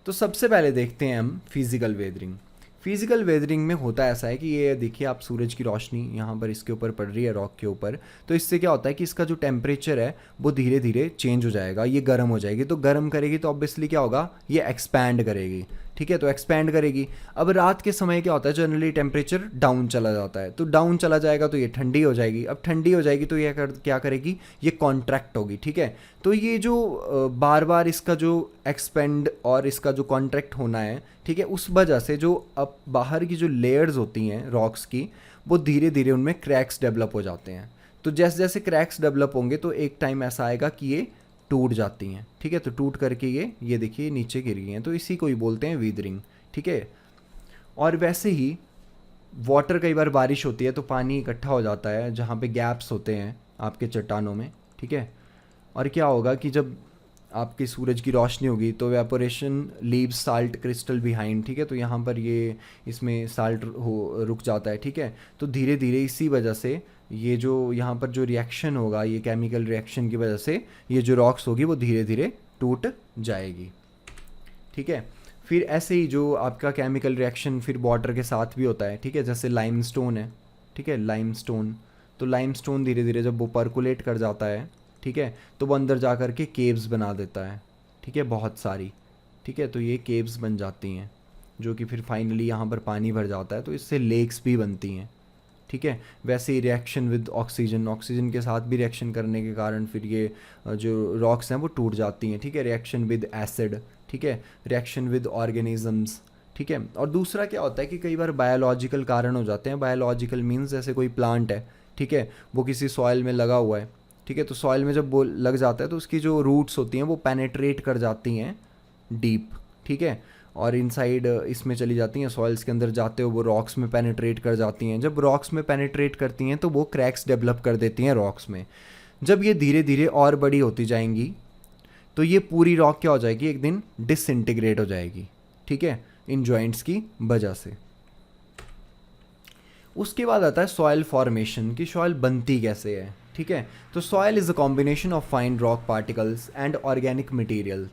तो सबसे पहले देखते हैं हम फिजिकल वेदरिंग। फिजिकल वेदरिंग में होता ऐसा है कि ये देखिए आप, सूरज की रोशनी यहाँ पर इसके ऊपर पड़ रही है, रॉक के ऊपर, तो इससे क्या होता है कि इसका जो टेम्परेचर है वो धीरे धीरे चेंज हो जाएगा, ये गर्म हो जाएगी। तो गर्म करेगी तो ऑब्वियसली क्या होगा, ये एक्सपैंड करेगी, ठीक है, तो एक्सपैंड करेगी। अब रात के समय क्या होता है, जनरली टेम्परेचर डाउन चला जाता है, तो डाउन चला जाएगा तो ये ठंडी हो जाएगी। अब ठंडी हो जाएगी तो ये क्या करेगी, ये कॉन्ट्रैक्ट होगी, ठीक है। तो ये जो बार बार इसका जो एक्सपेंड और इसका जो कॉन्ट्रैक्ट होना है, ठीक है, उस वजह से जो अब बाहर की जो लेयर्स होती हैं रॉक्स की, वो धीरे धीरे उनमें क्रैक्स डेवलप हो जाते हैं। तो जैसे जैसे क्रैक्स डेवलप होंगे तो एक टाइम ऐसा आएगा कि ये टूट जाती हैं, ठीक है, तो टूट करके ये देखिए नीचे गिर गई हैं, तो इसी को ही बोलते हैं वीदरिंग, ठीक है। और वैसे ही वाटर, कई बार बारिश होती है तो पानी इकट्ठा हो जाता है जहाँ पे गैप्स होते हैं आपके चट्टानों में, ठीक है। और क्या होगा कि जब आपकी सूरज की रोशनी होगी तो evaporation leaves salt crystal behind, ठीक है, तो यहाँ पर ये इसमें साल्ट हो रुक जाता है, ठीक है। तो धीरे धीरे इसी वजह से ये जो यहाँ पर जो रिएक्शन होगा, ये केमिकल रिएक्शन की वजह से ये जो रॉक्स होगी वो धीरे धीरे टूट जाएगी, ठीक है। फिर ऐसे ही जो आपका केमिकल रिएक्शन फिर वाटर के साथ भी होता है, ठीक है, जैसे लाइमस्टोन है, ठीक है, लाइमस्टोन, तो लाइमस्टोन धीरे धीरे जब वो परकुलेट कर जाता है, ठीक है, तो वो अंदर जा कर के केव्स बना देता है, ठीक है, बहुत सारी, ठीक है, तो ये केव्स बन जाती हैं जो कि फिर फाइनली यहाँ पर पानी भर जाता है, तो इससे लेक्स भी बनती हैं, ठीक है। वैसे ही रिएक्शन विद ऑक्सीजन, ऑक्सीजन के साथ भी रिएक्शन करने के कारण फिर ये जो रॉक्स हैं वो टूट जाती हैं, ठीक है। रिएक्शन विद एसिड, ठीक है, रिएक्शन विद ऑर्गेनिजम्स, ठीक है। और दूसरा क्या होता है कि कई बार बायोलॉजिकल कारण हो जाते हैं। बायोलॉजिकल मीन्स जैसे कोई प्लांट है, ठीक है, वो किसी सॉइल में लगा हुआ है, ठीक है, तो सॉइल में जब वो लग जाता है तो उसकी जो रूट्स होती हैं वो पेनेट्रेट कर जाती हैं डीप, ठीक है, और इनसाइड इसमें चली जाती हैं, सॉइल्स के अंदर जाते हो वो रॉक्स में पेनेट्रेट कर जाती हैं। जब रॉक्स में पेनेट्रेट करती हैं तो वो क्रैक्स डेवलप कर देती हैं रॉक्स में। जब ये धीरे धीरे और बड़ी होती जाएंगी तो ये पूरी रॉक क्या हो जाएगी, एक दिन डिसइंटीग्रेट हो जाएगी, ठीक है, इन जॉइंट्स की वजह से। उसके बाद आता है सॉइल फॉर्मेशन, की सॉइल बनती कैसे है, ठीक है। तो soil is a combination of fine rock particles and organic material,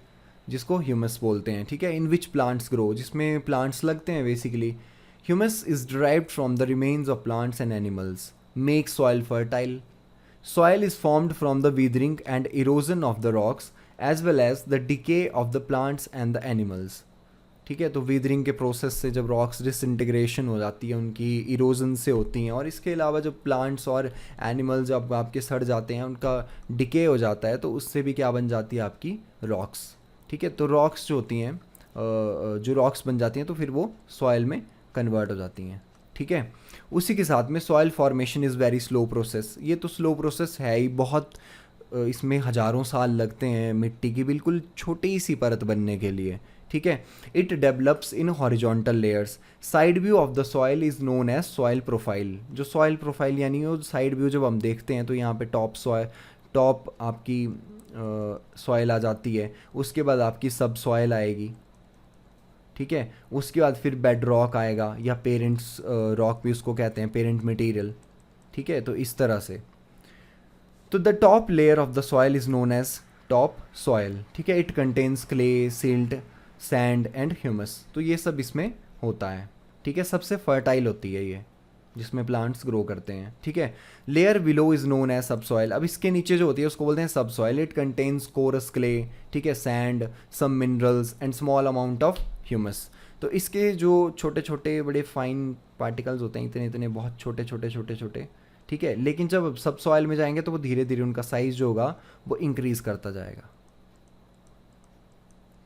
जिसको ह्यूमस बोलते हैं, ठीक है, इन विच प्लांट्स ग्रो, जिसमें प्लांट्स लगते हैं basically. Humus is derived from the remains of plants and animals, make soil fertile. Soil is formed from the weathering and erosion of the rocks as well as the decay of the plants and the animals, ठीक है। तो weathering के process से जब rocks disintegration हो जाती है, उनकी इरोजन से होती हैं, और इसके अलावा जब प्लांट्स और एनिमल्स जब आपके सड़ जाते हैं, उनका डिके हो जाता है, तो उससे भी क्या बन जाती है आपकी रॉक्स, ठीक है। तो रॉक्स जो होती हैं, जो रॉक्स बन जाती हैं तो फिर वो सॉइल में कन्वर्ट हो जाती हैं, ठीक है। उसी के साथ में soil formation is very slow process. ये तो स्लो प्रोसेस है ही, बहुत इसमें हज़ारों साल लगते हैं मिट्टी की बिल्कुल छोटी सी परत बनने के लिए, ठीक है। It develops in horizontal layers. Side view of the soil is known as soil profile. जो सॉइल प्रोफाइल यानी वो साइड व्यू जब हम देखते हैं तो यहाँ पे टॉप आपकी सॉइल आ जाती है, उसके बाद आपकी सब सॉइल आएगी, ठीक है, उसके बाद फिर बेड रॉक आएगा, या पेरेंट्स रॉक भी उसको कहते हैं, पेरेंट मटेरियल, ठीक है। तो इस तरह से, तो the top layer of the soil is known as top soil, ठीक है। It contains clay, silt, sand and humus. तो ये सब इसमें होता है, ठीक है, सबसे फर्टाइल होती है ये, जिसमें प्लांट्स ग्रो करते हैं, ठीक है। Layer below is known as subsoil. अब इसके नीचे जो होती है उसको बोलते हैं subsoil. It contains coarse clay, ठीक है, sand, some minerals and small amount of humus. तो इसके जो छोटे छोटे बड़े फाइन पार्टिकल्स होते हैं, इतने इतने बहुत छोटे छोटे छोटे छोटे, ठीक है, लेकिन जब सब सॉइल में जाएंगे तो वो धीरे धीरे उनका साइज जो होगा वो इंक्रीज़ करता जाएगा,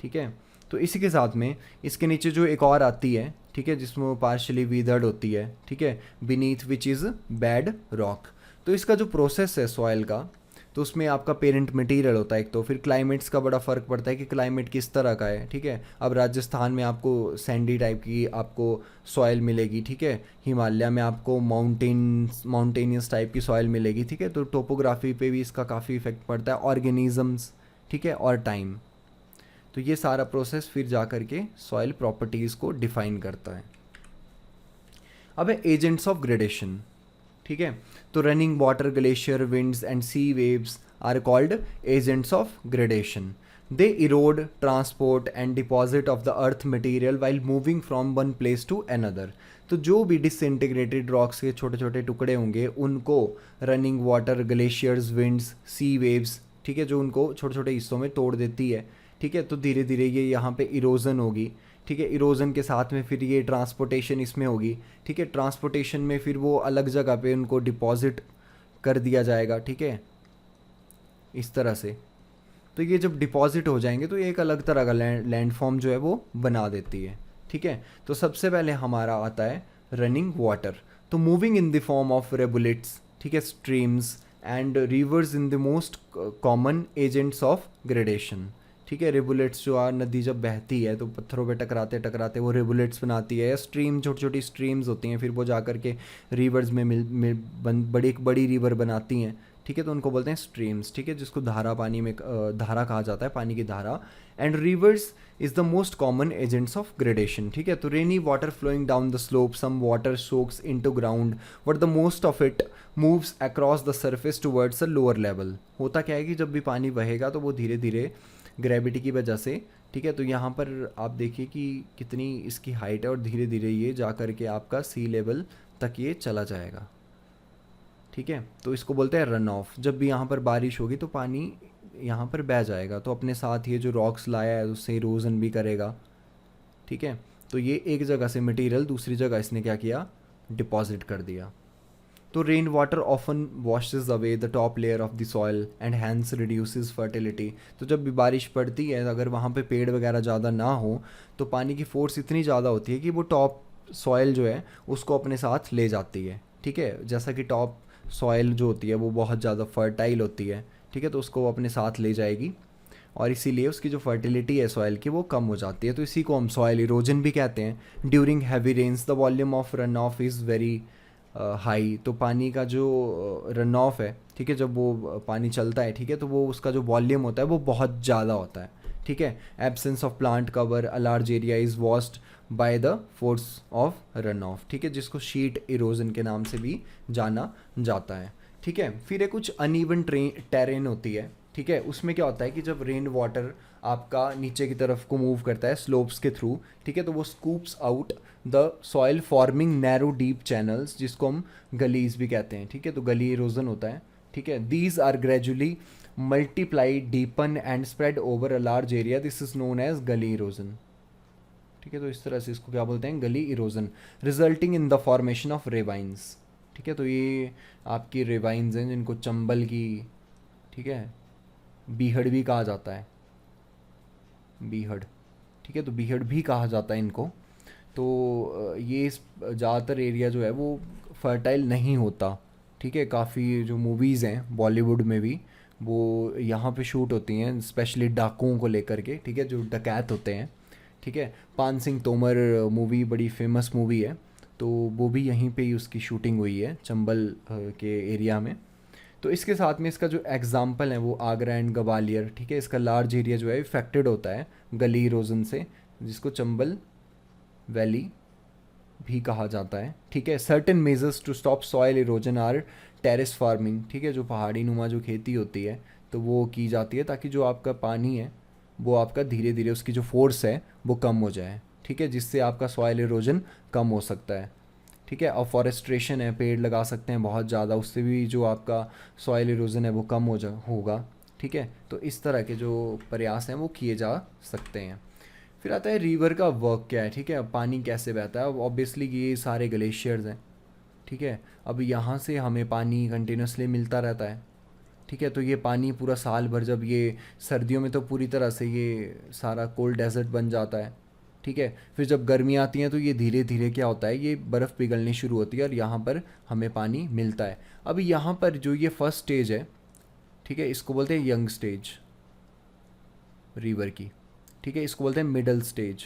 ठीक है। तो इसी के साथ में इसके नीचे जो एक और आती है, ठीक है, जिसमें वो पार्शली वीदर्ड होती है, ठीक है, beneath which is bad rock. तो इसका जो प्रोसेस है सॉइल का, तो उसमें आपका पेरेंट मटेरियल होता है एक, तो फिर क्लाइमेट्स का बड़ा फ़र्क पड़ता है कि क्लाइमेट किस तरह का है, ठीक है। अब राजस्थान में आपको सैंडी टाइप की आपको सॉइल मिलेगी, ठीक है, हिमालय में आपको माउंटेनियस टाइप की सॉइल मिलेगी, ठीक है। तो टोपोग्राफी पे भी इसका काफ़ी इफेक्ट पड़ता है, ऑर्गेनिजम्स, ठीक है, और टाइम। तो ये सारा प्रोसेस फिर जा कर के सॉइल प्रॉपर्टीज़ को डिफाइन करता है। अब है एजेंट्स ऑफ ग्रेडेशन, ठीक है। तो running water, glacier, winds and sea waves are called agents of gradation. They erode, transport and deposit of the earth material while moving from one place to another. तो जो भी disintegrated rocks के छोटे छोटे टुकड़े होंगे उनको रनिंग वाटर, ग्लेशियर्स, विंड्स, सी waves, ठीक है, जो उनको छोटे छोटे हिस्सों में तोड़ देती है, ठीक है। तो धीरे धीरे ये यहाँ पे इरोजन होगी, ठीक है। इरोजन के साथ में फिर ये ट्रांसपोर्टेशन इसमें होगी, ठीक है। ट्रांसपोर्टेशन में फिर वो अलग जगह पे उनको डिपॉजिट कर दिया जाएगा, ठीक है, इस तरह से। तो ये जब डिपॉजिट हो जाएंगे तो ये एक अलग तरह का लैंडफॉर्म जो है वो बना देती है, ठीक है। तो सबसे पहले हमारा आता है रनिंग वाटर। तो moving in the form of rivulets, ठीक है, streams and rivers in the most common agents of gradation, ठीक है। रिबुलेट्स जो नदी जब बहती है तो पत्थरों पे टकराते टकराते वो रिबुलेट्स बनाती है, या स्ट्रीम, छोटी छोटी स्ट्रीम्स होती हैं, फिर वो जा कर के रिवर्स में बड़ी बड़ी रिवर बनाती हैं, ठीक है। तो उनको बोलते हैं स्ट्रीम्स, ठीक है, जिसको धारा पानी में धारा कहा जाता है, पानी की धारा। And rivers is the most common agents of gradation, ठीक है। तो rainy water flowing down the slope, some water soaks into ground but the most of it moves across the surface towards a lower level. होता क्या है कि जब भी पानी बहेगा तो वो धीरे धीरे ग्रेविटी की वजह से, ठीक है, तो यहाँ पर आप देखिए कि कितनी इसकी हाइट है और धीरे धीरे ये जा कर के आपका सी लेवल तक ये चला जाएगा, ठीक है। तो इसको बोलते हैं रन ऑफ। जब भी यहाँ पर बारिश होगी तो पानी यहाँ पर बह जाएगा, तो अपने साथ ये जो रॉक्स लाया है उससे इरोजन भी करेगा, ठीक है। तो ये एक जगह से मटेरियल दूसरी जगह इसने क्या किया, डिपॉजिट कर दिया। तो rain water often washes away the top layer of the soil and hence reduces fertility. तो जब भी बारिश पड़ती है, अगर वहाँ पे पेड़ वगैरह ज़्यादा ना हो तो पानी की फोर्स इतनी ज़्यादा होती है कि वो टॉप सॉइल जो है उसको अपने साथ ले जाती है, ठीक है। जैसा कि टॉप सॉइल जो होती है वो बहुत ज़्यादा फर्टाइल होती है, ठीक है, तो उसको वो अपने साथ ले जाएगी और इसीलिए उसकी जो फर्टिलिटी है सॉइल की वो कम हो जाती है। तो इसी को हम सॉइल इरोजन भी कहते हैं। During heavy rains the volume of run off is very high. तो पानी का जो रन ऑफ है, ठीक है, जब वो पानी चलता है, ठीक है, तो वो उसका जो वॉल्यूम होता है वो बहुत ज़्यादा होता है, ठीक है। Absence of plant cover a large area is washed by the force of run of, ठीक है, जिसको शीट इरोजन के नाम से भी जाना जाता है, ठीक है। फिर ये कुछ अनइवन टेरेन होती है, ठीक है। उसमें क्या होता है कि जब रेन वाटर आपका नीचे की तरफ को मूव करता है स्लोप्स के थ्रू, ठीक है, तो वो scoops out the soil forming narrow deep channels, जिसको हम गलीज भी कहते हैं, ठीक है। तो गली इरोजन होता है, ठीक है। These are gradually multiply, deepen and spread over a large area, this is known as gully erosion, ठीक है। तो इस तरह से इसको क्या बोलते हैं, गली erosion, resulting in the formation of ravines, ठीक है। तो ये आपकी रेवाइंस हैं जिनको चंबल की, ठीक है, बीहड़ भी कहा जाता है, बीहड़, ठीक है, तो बीहड़ भी कहा जाता है इनको। तो ये ज़्यादातर एरिया जो है वो फर्टाइल नहीं होता, ठीक है। काफ़ी जो मूवीज़ हैं बॉलीवुड में भी वो यहाँ पे शूट होती हैं, स्पेशली डाकुओं को लेकर के, ठीक है, जो डकैत होते हैं, ठीक है। पान सिंह तोमर मूवी बड़ी फेमस मूवी है, तो वो भी यहीं पे ही उसकी शूटिंग हुई है, चंबल के एरिया में। तो इसके साथ में इसका जो एग्ज़ाम्पल है वो आगरा एंड ग्वालियर, ठीक है। इसका लार्ज एरिया जो है इफेक्टेड होता है गली इरोजन से, जिसको चंबल वैली भी कहा जाता है, ठीक है। Certain measures to stop soil erosion are terrace farming, ठीक है, जो पहाड़ी नुमा जो खेती होती है तो वो की जाती है ताकि जो आपका पानी है वो आपका धीरे धीरे उसकी जो फोर्स है वो कम हो जाए, ठीक है, जिससे आपका सॉइल इरोजन कम हो सकता है। ठीक है। अफॉरेस्ट्रेशन है, पेड़ लगा सकते हैं बहुत ज़्यादा, उससे भी जो आपका सॉइल इरोजन है वो कम होगा। ठीक है, तो इस तरह के जो प्रयास हैं वो किए जा सकते हैं। फिर आता है रिवर का वर्क क्या है। ठीक है, पानी कैसे बहता है। अब ऑब्वियसली ये सारे ग्लेशियर्स हैं। ठीक है, अब यहाँ से हमें पानी कंटिन्यूसली मिलता रहता है। ठीक है, तो ये पानी पूरा साल भर, जब ये सर्दियों में तो पूरी तरह से ये सारा कोल्ड डेजर्ट बन जाता है। ठीक है, फिर जब गर्मी आती हैं तो ये धीरे धीरे क्या होता है, ये बर्फ़ पिघलनी शुरू होती है और यहाँ पर हमें पानी मिलता है। अब यहाँ पर जो ये फर्स्ट स्टेज है, ठीक है, इसको बोलते हैं यंग स्टेज रिवर की। ठीक है, इसको बोलते हैं मिडल स्टेज,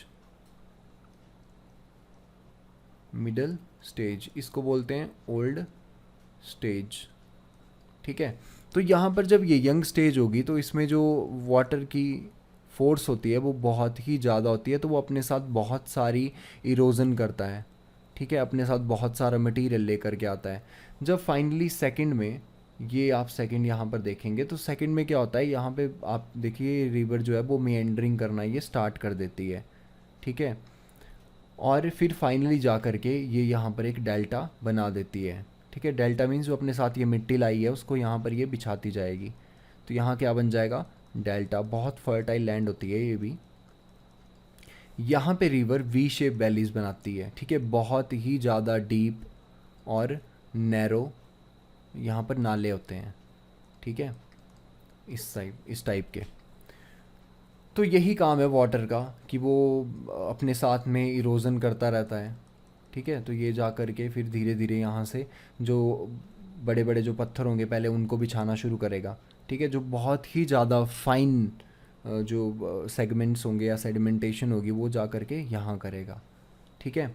मिडल स्टेज, इसको बोलते हैं ओल्ड स्टेज। ठीक है, तो यहाँ पर जब ये यंग स्टेज होगी तो इसमें जो वाटर की फोर्स होती है वो बहुत ही ज़्यादा होती है, तो वो अपने साथ बहुत सारी इरोजन करता है। ठीक है, अपने साथ बहुत सारा मटेरियल लेकर के आता है। जब फाइनली सेकंड में, ये आप सेकंड यहाँ पर देखेंगे तो सेकंड में क्या होता है, यहाँ पे आप देखिए रिवर जो है वो मेंडरिंग करना ये स्टार्ट कर देती है। ठीक है, और फिर फाइनली जा कर के ये यहाँ पर एक डेल्टा बना देती है। ठीक है, डेल्टा मीन्स जो अपने साथ ये मिट्टी लाई है उसको यहाँ पर ये बिछाती जाएगी, तो यहाँ क्या बन जाएगा, डेल्टा। बहुत फर्टाइल लैंड होती है ये भी। यहाँ पे रिवर वी शेप वैलीज बनाती है। ठीक है, बहुत ही ज़्यादा डीप और नैरो यहाँ पर नाले होते हैं। ठीक है, इस टाइप के। तो यही काम है वाटर का कि वो अपने साथ में इरोजन करता रहता है। ठीक है, तो ये जा कर के फिर धीरे धीरे यहाँ से जो बड़े बड़े जो पत्थर होंगे पहले उनको बिछाना शुरू करेगा। ठीक है, जो बहुत ही ज़्यादा फाइन जो सेगमेंट्स होंगे या सेडिमेंटेशन होगी वो जा कर के यहाँ करेगा। ठीक है,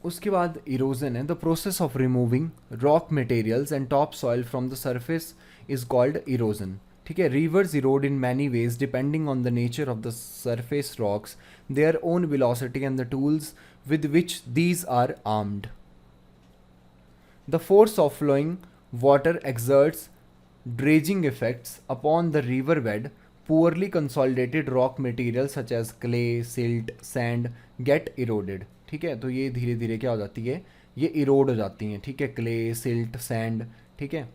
उसके बाद इरोजन है। The process of removing rock materials and top soil from the surface is called erosion. ठीक है, reverse Erode in many veg depending on the nature of the surface rocks, their own velocity and the tools with which these are armed. The force of flowing water exerts dredging effects upon the riverbed. Poorly consolidated rock materials such as clay, silt, sand get eroded. ठीक है, तो ये धीरे धीरे क्या हो जाती है, ये इरोड हो जाती हैं। ठीक है, क्ले, सिल्ट, सैंड। ठीक है,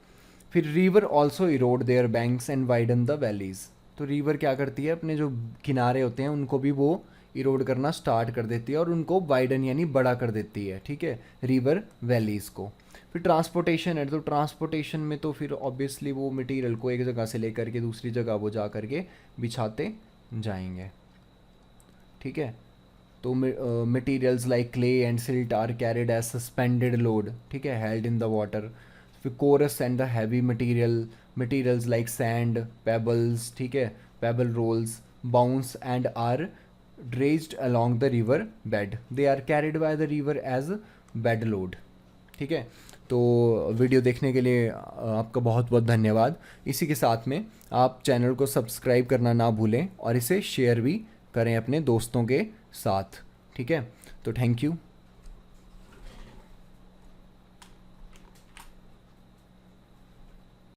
फिर river also erode their banks and widen the valleys. तो रिवर क्या करती है, अपने जो किनारे होते हैं उनको भी वो इरोड करना स्टार्ट कर देती है और उनको वाइडन यानी बड़ा कर देती है। ठीक है, रिवर वैलीज़ को। फिर ट्रांसपोर्टेशन है, तो ट्रांसपोर्टेशन में तो फिर ऑब्वियसली वो मटेरियल को एक जगह से लेकर के दूसरी जगह वो जा कर के बिछाते जाएंगे। ठीक है, तो materials like clay and silt are carried as suspended load. ठीक है, हेल्ड इन द वाटर। फिर coarse and the heavy materials like sand, pebbles, ठीक है, pebble rolls bounce and are dredged along the river bed. They are carried by the river as bed load. ठीक है, तो video देखने के लिए आपका बहुत बहुत धन्यवाद। इसी के साथ में आप चैनल को सब्सक्राइब करना ना भूलें और इसे शेयर भी करें अपने दोस्तों के साथ। ठीक है, तो थैंक यू।